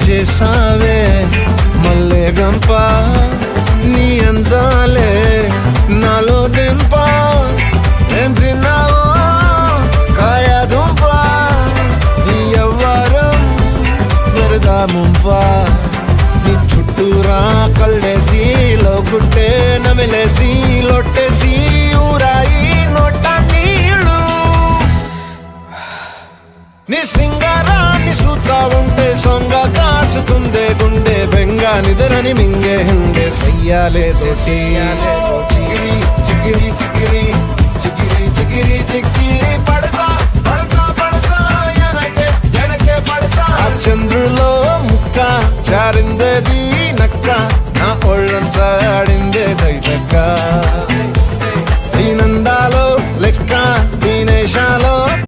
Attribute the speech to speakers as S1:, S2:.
S1: చేసావే మల్లె గంప నీ అందాలే నాలో దింప ఏం తిన్నావో కాయ దుంప నీ ఎవ్వరం వెరదా ముంప నీ చుట్టూరా కళ్ళేసి లోగుట్టే నమిలేసి లొట్టేసి ఊరాయి నోట నీళ్ళు నీ సింగారాన్ని చూస్తా ఉంటే సొంగ కాసుతుందే గుండె బెంగా నిద్రని మింగే హుండే సయ్యాలే చిగిరి చిగిరి